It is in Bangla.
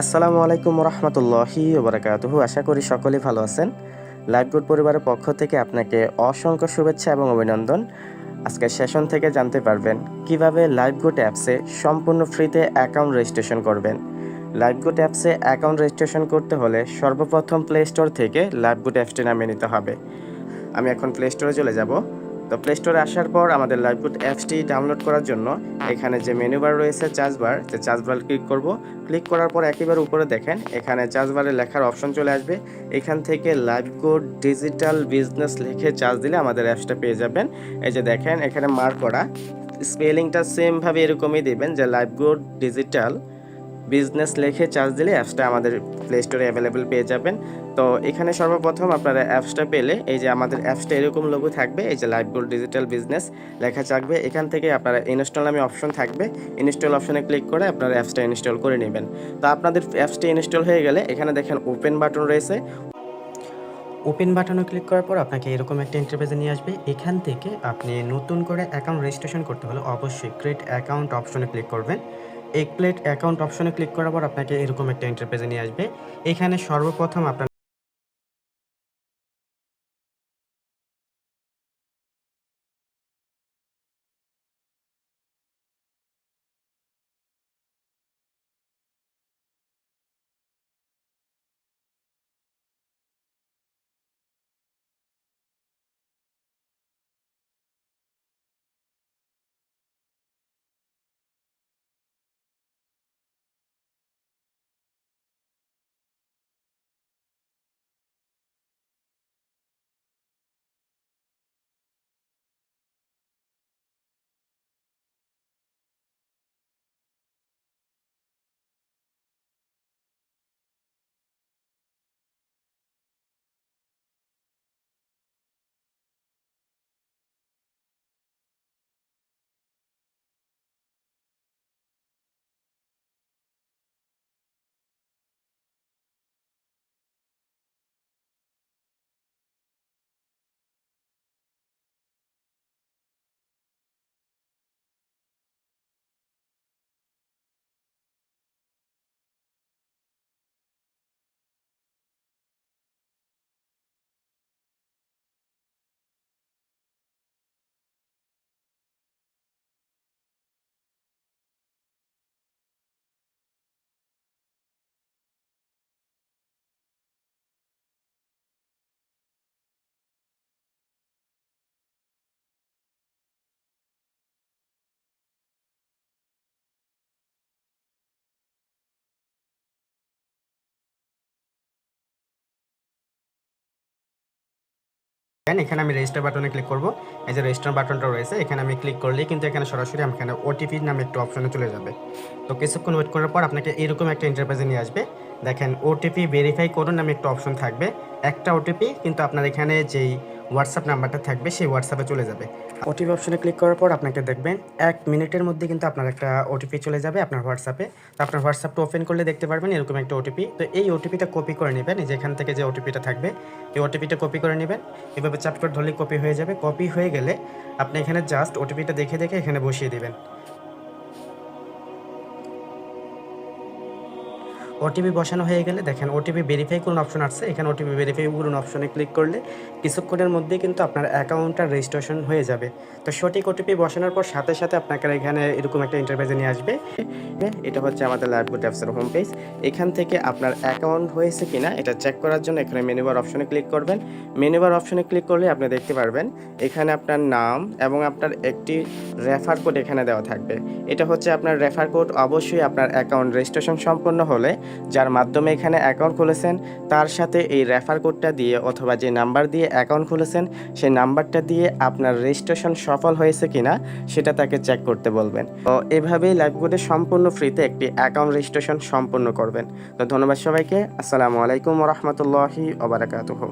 আসসালামু আলাইকুম রহমতুল্লাহি ওবরাকাতুহু। আশা করি সকলেই ভালো আছেন। লাইফগুড পরিবারের পক্ষ থেকে আপনাকে অসংখ্য শুভেচ্ছা এবং অভিনন্দন। আজকের সেশন থেকে জানতে পারবেন কিভাবে লাইফগুড অ্যাপসে সম্পূর্ণ ফ্রিতে অ্যাকাউন্ট রেজিস্ট্রেশন করবেন। লাইফগুড অ্যাপসে অ্যাকাউন্ট রেজিস্ট্রেশন করতে হলে সর্বপ্রথম প্লে স্টোর থেকে লাইফগুড অ্যাপসটি নামিয়ে নিতে হবে। আমি এখন প্লে স্টোরে চলে যাব। তো প্লে স্টোরে আসার পর আমাদের লাইফগুড অ্যাপসটি ডাউনলোড করার জন্য এখানে যে মেনু বার রয়েছে চার্জ বার, যে চার্জ বার ক্লিক করব। ক্লিক করার পর একেবারে উপরে দেখেন এখানে চার্জ বারে লেখার অপশন চলে আসবে। এখান থেকে লাইফগুড ডিজিটাল বিজনেস লিখে চার্জ দিলে আমাদের অ্যাপসটা পেয়ে যাবেন। এই যে দেখেন এখানে মার্ক করা, স্পেলিংটা সেমভাবে এরকমই দিবেন যে লাইফগুড ডিজিটাল বিজনেস লিখে চার্জ দিলে অ্যাপসটা আমাদের প্লে স্টোরে অ্যাভেলেবেল পেয়ে যাবেন। তো এখানে সর্বপ্রথম আপনারা অ্যাপসটা পেলে এই যে আমাদের অ্যাপসটা এরকম লোগো থাকবে, এই যে লাইফগুড ডিজিটাল বিজনেস লেখা থাকবে। এখান থেকে আপনারা ইনস্টল নামে অপশন থাকবে, ইনস্টল অপশনে ক্লিক করে আপনারা অ্যাপসটা ইনস্টল করে নেবেন। তো আপনাদের অ্যাপসটা ইনস্টল হয়ে গেলে এখানে দেখেন ওপেন বাটন রয়েছে। ওপেন বাটনে ক্লিক করার পর আপনাকে এরকম একটা ইন্টারফেসে নিয়ে আসবে। এখান থেকে আপনি নতুন করে অ্যাকাউন্ট রেজিস্ট্রেশন করতে হলে অবশ্যই ক্রিয়েট অ্যাকাউন্ট অপশনে ক্লিক করবেন। এই ক্রিয়েট অ্যাকাউন্ট অপশনে ক্লিক করার পর আপনাকে এরকম একটা ইন্টারফেসে নিয়ে আসবে। এখানে সর্বপ্রথম আপনার এখানে আমি রেজিস্টার বাটনে ক্লিক করব। এই যে রেজিস্টার বাটনটা রয়েছে এখানে আমি ক্লিক করলেই কিন্তু এখানে সরাসরি এখানে ওটিপি নামে একটা অপশনে চলে যাবে। তো কিছুক্ষণ ওয়েট করার পর আপনাকে এরকম একটা ইন্টারফেসে নিয়ে আসবে। দেখেন ওটিপি ভেরিফাই করুন নামে একটা অপশন থাকবে। একটা ওটিপি কিন্তু আপনার এখানে যেই হোয়াটসঅ্যাপ নাম্বারটা থাকবে সেই হোয়াটসঅ্যাপে চলে যাবে। ওটিপি অপশনে ক্লিক করার পর আপনাকে দেখবেন 1 মিনিটের মধ্যে কিন্তু আপনার একটা ওটিপি চলে যাবে আপনার হোয়াটসঅ্যাপে। তো আপনার হোয়াটসঅ্যাপটা ওপেন করলে দেখতে পারবেন এরকম একটা ওটিপি। তো এই ওটিপিটা কপি করে নেবেন, এই যে এখান থেকে যে ওটিপিটা থাকবে এই ওটিপিটা কপি করে নেবেন। এভাবে চাপ করে ধরলে কপি হয়ে যাবে। কপি হয়ে গেলে আপনি এখানে জাস্ট ওটিপিটা দেখে দেখে এখানে বসিয়ে দেবেন। ওটিপি বসানো হয়ে গেলে দেখেন ওটিপি ভেরিফাই করুন অপশন আসছে। এখানে ওটিপি ভেরিফাই করুন অপশনে ক্লিক করলে কিছুক্ষণের মধ্যে কিন্তু আপনার অ্যাকাউন্টটা রেজিস্ট্রেশন হয়ে যাবে। তো সঠিক ওটিপি বসানোর পর সাথে সাথে আপনাকে এখানে এরকম একটা ইন্টারফেসে নিয়ে আসবে। এটা হচ্ছে আমাদের লাইফগুড অ্যাপসের হোম পেজ। এখান থেকে আপনার অ্যাকাউন্ট হয়েছে কিনা এটা চেক করার জন্য এখানে মেনু বার অপশনে ক্লিক করবেন। মেনু বার অপশনে ক্লিক করলে আপনি দেখতে পারবেন এখানে আপনার নাম এবং আপনার একটি রেফার কোড এখানে দেওয়া থাকবে। এটা হচ্ছে আপনার রেফার কোড। অবশ্যই আপনার অ্যাকাউন্ট রেজিস্ট্রেশন সম্পন্ন হলে যার মাধ্যমে এখানে অ্যাকাউন্ট খুলেছেন তার সাথে এই রেফার কোডটা দিয়ে অথবা যে নাম্বার দিয়ে অ্যাকাউন্ট খুলেছেন সেই নাম্বারটা দিয়ে আপনার রেজিস্ট্রেশন সফল হয়েছে কিনা সেটা তাকে চেক করতে বলবেন। তো এভাবেই লাইফগুডে সম্পূর্ণ ফ্রিতে একটি অ্যাকাউন্ট রেজিস্ট্রেশন সম্পন্ন করবেন। তো ধন্যবাদ সবাইকে। আসসালামু আলাইকুম রহমতুল্লাহি ওয়া বারাকাতুহু।